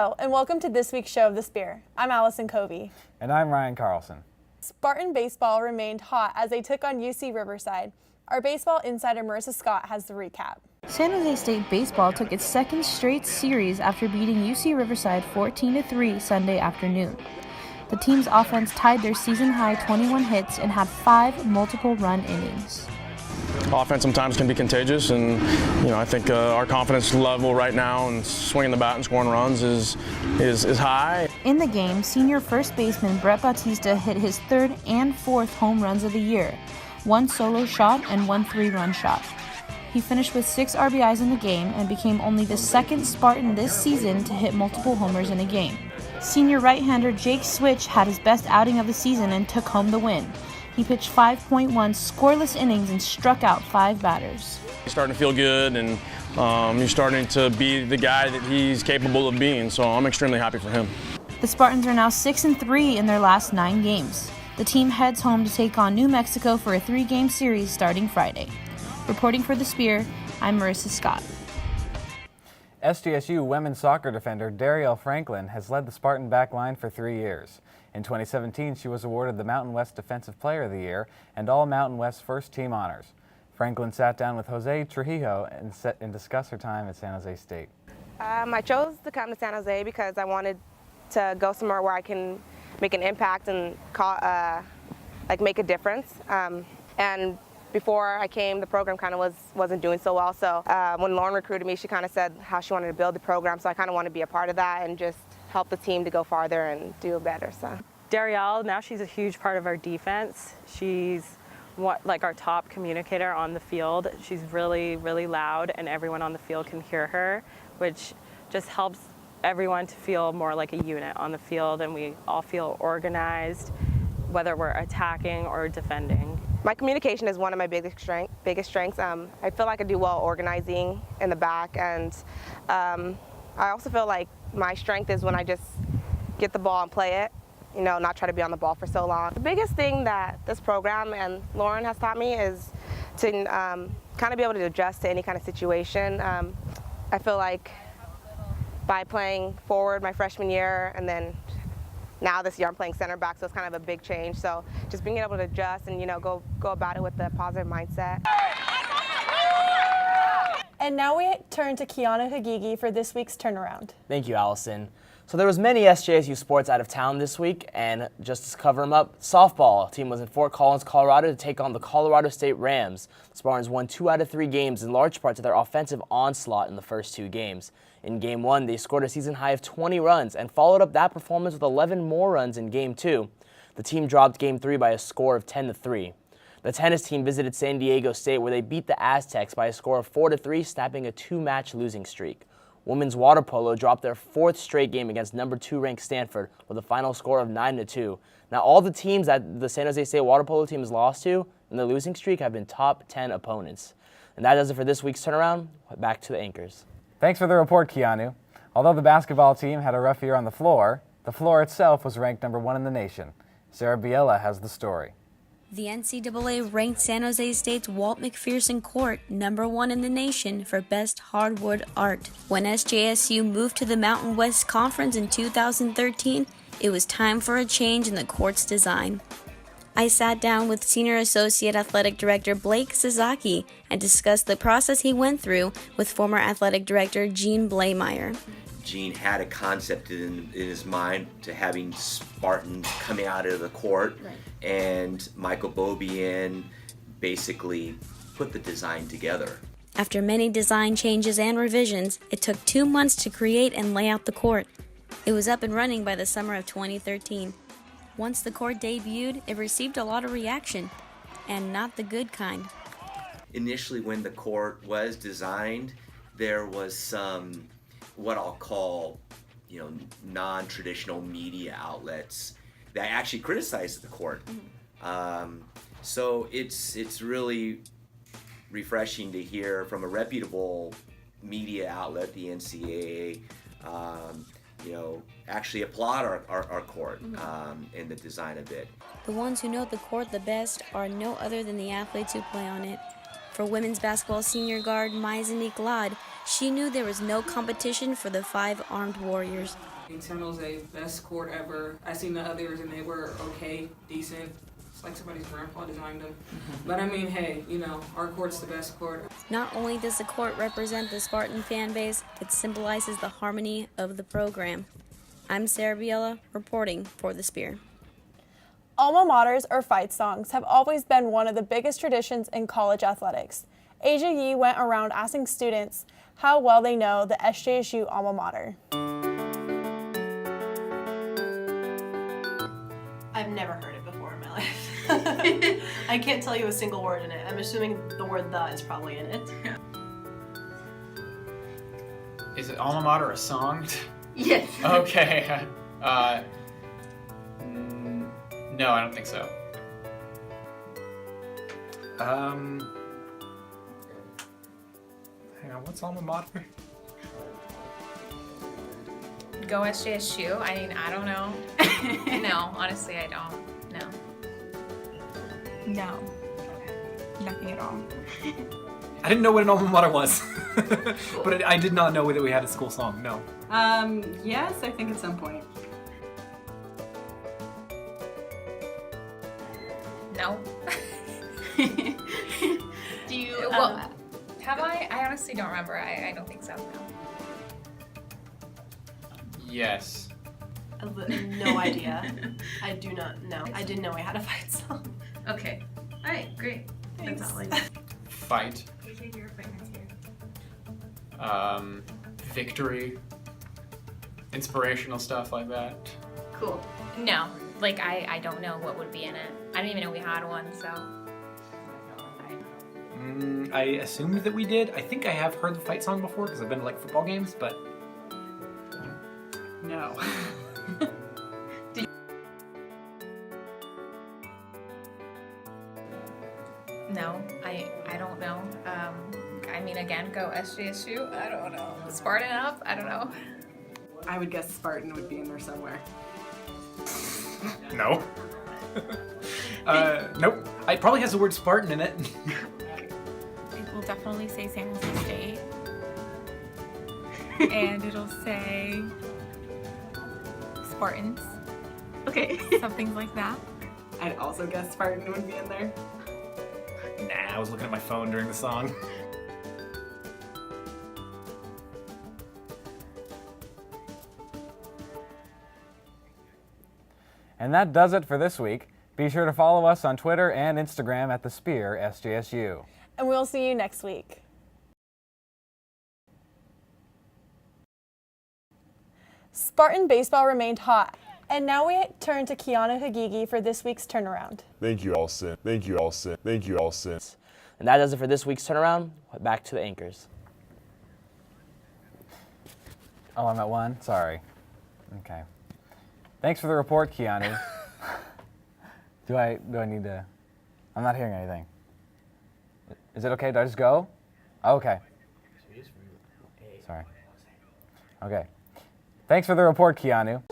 Hello, and welcome to this week's show of The Spear. I'm Allison Covey. And I'm Ryan Carlson. Spartan Baseball remained hot as they took on UC Riverside. Our baseball insider Marissa Scott has the recap. San Jose State Baseball took its second straight series after beating UC Riverside 14-3 Sunday afternoon. The team's offense tied their season-high 21 hits and had 5 multiple-run innings. Offense sometimes can be contagious, and I think our confidence level right now and swinging the bat and scoring runs is high. In the game, senior first baseman Brett Bautista hit his 3rd and 4th home runs of the year, 1 solo shot and 1 3-run shot. He finished with 6 RBIs in the game and became only the 2nd Spartan this season to hit multiple homers in a game. Senior right-hander Jake Switch had his best outing of the season and took home the win. He pitched 5.1 scoreless innings and struck out 5 batters. He's starting to feel good, and he's starting to be the guy that he's capable of being, so I'm extremely happy for him. The Spartans are now 6-3 in their last 9 games. The team heads home to take on New Mexico for a 3-game series starting Friday. Reporting for The Spear, I'm Marissa Scott. SDSU women's soccer defender Darielle Franklin has led the Spartan back line for 3 years. In 2017, she was awarded the Mountain West Defensive Player of the Year and all Mountain West first team honors. Franklin sat down with Jose Trujillo and discussed her time at San Jose State. I chose to come to San Jose because I wanted to go somewhere where I can make an impact and make a difference. And before I came, the program kind of wasn't doing so well. So when Lauren recruited me, she kind of said how she wanted to build the program. So I kind of want to be a part of that and just help the team to go farther and do better. So Darielle, now she's a huge part of our defense. She's our top communicator on the field. She's really, really loud, and everyone on the field can hear her, which just helps everyone to feel more like a unit on the field, and we all feel organized, whether we're attacking or defending. My communication is one of my biggest strengths. I feel like I do well organizing in the back, and I also feel like my strength is when I just get the ball and play it, not try to be on the ball for so long. The biggest thing that this program and Lauren has taught me is to kind of be able to adjust to any kind of situation. I feel like by playing forward my freshman year, and then now this year I'm playing center back, so it's kind of a big change. So just being able to adjust and go about it with a positive mindset. And now we turn to Keanu Hagigi for this week's turnaround. Thank you, Allison. So there was many SJSU sports out of town this week, and just to cover them up, softball team was in Fort Collins, Colorado to take on the Colorado State Rams. The Spartans won 2 out of 3 games in large part to their offensive onslaught in the first 2 games. In Game 1, they scored a season high of 20 runs and followed up that performance with 11 more runs in Game 2. The team dropped Game 3 by a score of 10-3. The tennis team visited San Diego State, where they beat the Aztecs by a score of 4-3, snapping a 2-match losing streak. Women's water polo dropped their 4th straight game against number 2 ranked Stanford with a final score of 9-2. Now, all the teams that the San Jose State water polo team has lost to in the losing streak have been top 10 opponents. And that does it for this week's turnaround. Back to the anchors. Thanks for the report, Keanu. Although the basketball team had a rough year on the floor itself was ranked number 1 in the nation. Sarah Biella has the story. The NCAA ranked San Jose State's Walt McPherson Court number 1 in the nation for best hardwood art. When SJSU moved to the Mountain West Conference in 2013, it was time for a change in the court's design. I sat down with Senior Associate Athletic Director Blake Sasaki and discussed the process he went through with former Athletic Director Gene Blameyer. Gene had a concept in his mind to having Spartans coming out of the court, right. And Michael Bobian basically put the design together. After many design changes and revisions, it took 2 months to create and lay out the court. It was up and running by the summer of 2013. Once the court debuted, it received a lot of reaction, and not the good kind. Initially, when the court was designed, there was some what I'll call, non-traditional media outlets that actually criticized the court. So it's really refreshing to hear from a reputable media outlet, the NCAA, actually applaud our court and the design of it. The ones who know the court the best are no other than the athletes who play on it. For women's basketball senior guard Maiza Niklad, she knew there was no competition for the 5 armed warriors. San Jose, best court ever. I seen the others and they were okay, decent. It's like somebody's grandpa designed them. But I mean, hey, you know, our court's the best court. Not only does the court represent the Spartan fan base, it symbolizes the harmony of the program. I'm Sarah Biella, reporting for The Spear. Alma Maters, or fight songs, have always been one of the biggest traditions in college athletics. Asia Yee went around asking students how well they know the SJSU Alma Mater. I've never heard it before in my life. I can't tell you a single word in it. I'm assuming the word "the" is probably in it. Is it Alma Mater a song? Yes. Okay. No, I don't think so. Hang on, what's Alma Mater? Go SJSU? I mean, I don't know. No, honestly, I don't. No. No. Nothing at all. I didn't know what an alma mater was, but I did not know that we had a school song, no. Yes, I think at some point. No. Do you, well, have I? I honestly don't remember. I don't think so, no. Yes. No idea. I do not know. I didn't know I had a fight song. Okay. All right, great. Thanks. That's all I know. Fight. Victory. Inspirational stuff like that. Cool. No, like I don't know what would be in it. I didn't even know we had one, so. I assumed that we did. I think I have heard the fight song before because I've been to like football games, but no. No, I don't know. I mean, again, go SJSU. I don't know. Spartan up. I don't know. I would guess Spartan would be in there somewhere. No. Nope. It probably has the word Spartan in it. It will definitely say San Jose State. And it'll say Spartans. Okay. Something like that. I'd also guess Spartan would be in there. Nah, I was looking at my phone during the song. And that does it for this week. Be sure to follow us on Twitter and Instagram at The Spear SJSU. And we'll see you next week. Spartan baseball remained hot, and now we turn to Keanu Hagigi for this week's turnaround. Thank you, Alson. Thank you, Alson. Thank you, Alson. And that does it for this week's turnaround. Back to the anchors. Oh, I'm at 1? Sorry. Okay. Thanks for the report, Keanu. Do I need to? I'm not hearing anything. Is it okay? Do I just go? Oh, okay. Sorry. Okay. Thanks for the report, Keanu.